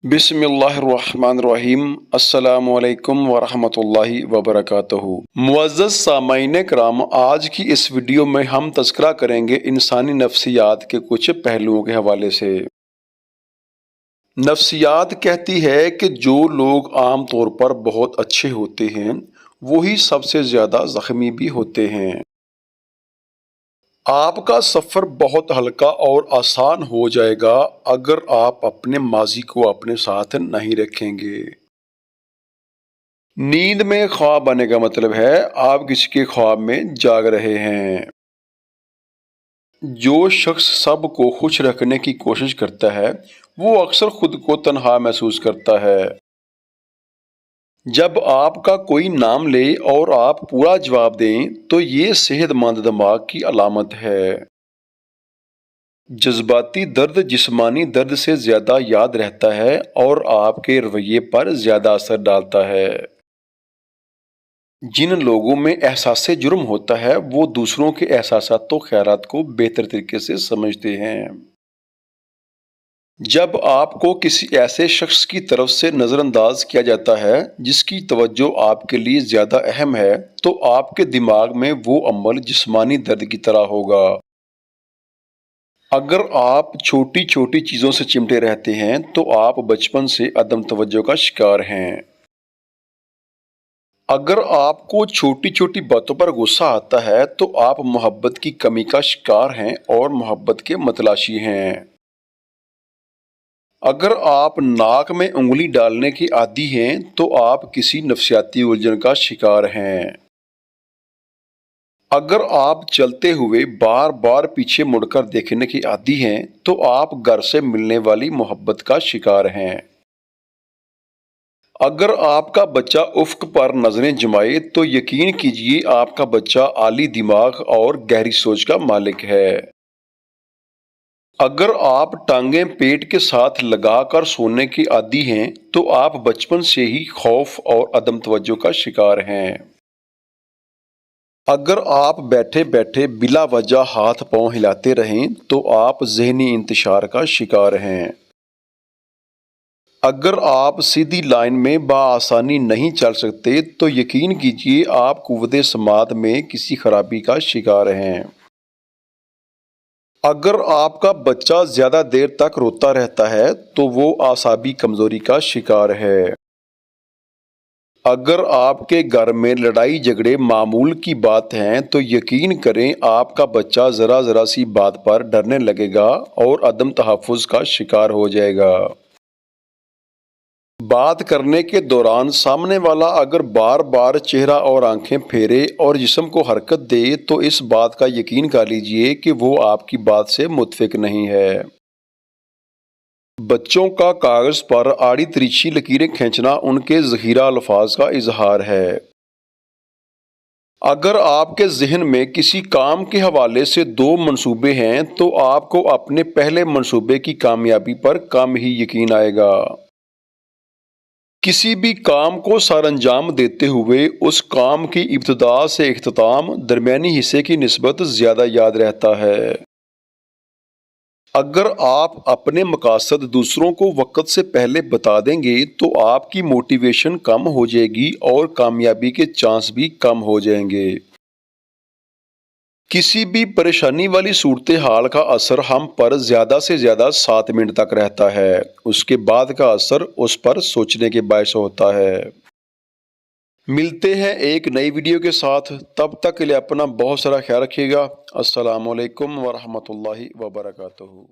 बिस्मिल्लाहिर्रहमानिर्रहीम। अस्सलामु अलैकुम वरहमतुल्लाहि वबरकातुहू। मुअज़्ज़ज़ सामाईन किराम, आज की इस वीडियो में हम तज़किरा करेंगे इंसानी नफ्सियात के कुछ पहलुओं के हवाले से। नफ्सियात कहती है कि जो लोग आम तौर पर बहुत अच्छे होते हैं वही सबसे ज़्यादा ज़ख्मी भी होते हैं। आपका सफ़र बहुत हल्का और आसान हो जाएगा अगर आप अपने माजी को अपने साथ नहीं रखेंगे। नींद में ख्वाब आने का मतलब है आप किसी के ख्वाब में जाग रहे हैं। जो शख्स सबको खुश रखने की कोशिश करता है वो अक्सर खुद को तन्हा महसूस करता है। जब आपका कोई नाम ले और आप पूरा जवाब दें तो ये सेहतमंद दिमाग की अलामत है। जज्बाती दर्द जिस्मानी दर्द से ज़्यादा याद रहता है और आपके रवैये पर ज़्यादा असर डालता है। जिन लोगों में एहसास जुर्म होता है वो दूसरों के एहसासात तो ख्यालात को बेहतर तरीके से समझते हैं। जब आपको किसी ऐसे शख्स की तरफ से नज़रअंदाज किया जाता है जिसकी तवज्जो आपके लिए ज़्यादा अहम है तो आपके दिमाग में वो अमल जिस्मानी दर्द की तरह होगा। अगर आप छोटी छोटी चीज़ों से चिमटे रहते हैं तो आप बचपन से अदम तवज्जो का शिकार हैं। अगर आपको छोटी छोटी बातों पर गुस्सा आता है तो आप मोहब्बत की कमी का शिकार हैं और मोहब्बत के मतलाशी हैं। अगर आप नाक में उंगली डालने के आदी हैं तो आप किसी नफसियाती उलझन का शिकार हैं। अगर आप चलते हुए बार बार पीछे मुड़कर देखने के आदी हैं तो आप घर से मिलने वाली मोहब्बत का शिकार हैं। अगर आपका बच्चा उफ्क पर नजरें जमाए तो यकीन कीजिए आपका बच्चा आली दिमाग और गहरी सोच का मालिक है। अगर आप टांगें पेट के साथ लगाकर सोने के आदी हैं तो आप बचपन से ही खौफ और अदम तवज्जो का शिकार हैं। अगर आप बैठे बैठे बिला वजह हाथ पांव हिलाते रहें तो आप जहनी इंतशार का शिकार हैं। अगर आप सीधी लाइन में बआसानी नहीं चल सकते तो यकीन कीजिए आप कुव्वते समात में किसी खराबी का शिकार हैं। अगर आपका बच्चा ज़्यादा देर तक रोता रहता है तो वो आसाबी कमज़ोरी का शिकार है। अगर आपके घर में लड़ाई झगड़े मामूल की बात हैं तो यकीन करें आपका बच्चा ज़रा ज़रा सी बात पर डरने लगेगा और अदम तहफ़्फ़ुज़ का शिकार हो जाएगा। बात करने के दौरान सामने वाला अगर बार बार चेहरा और आंखें फेरे और जिस्म को हरकत दे तो इस बात का यकीन कर लीजिए कि वो आपकी बात से मुत्फिक नहीं है। बच्चों का कागज़ पर आड़ी तिरछी लकीरें खींचना उनके ज़ख़ीरा अल्फाज का इजहार है। अगर आपके जहन में किसी काम के हवाले से दो मंसूबे हैं तो आपको अपने पहले मंसूबे की कामयाबी पर कम ही यकीन आएगा। किसी भी काम को सरअंजाम देते हुए उस काम की इब्तिदा से इख्तिताम दरमियानी हिस्से की निस्बत ज़्यादा याद रहता है। अगर आप अपने मकासद दूसरों को वक्त से पहले बता देंगे तो आपकी मोटिवेशन कम हो जाएगी और कामयाबी के चांस भी कम हो जाएंगे। किसी भी परेशानी वाली सूरत हाल का असर हम पर ज़्यादा से ज़्यादा 7 मिनट तक रहता है, उसके बाद का असर उस पर सोचने के बायस होता है। मिलते हैं एक नई वीडियो के साथ, तब तक के लिए अपना बहुत सारा ख्याल रखिएगा। अस्सलामु अलैकुम वरहमतुल्लाहि वबरकातुहू।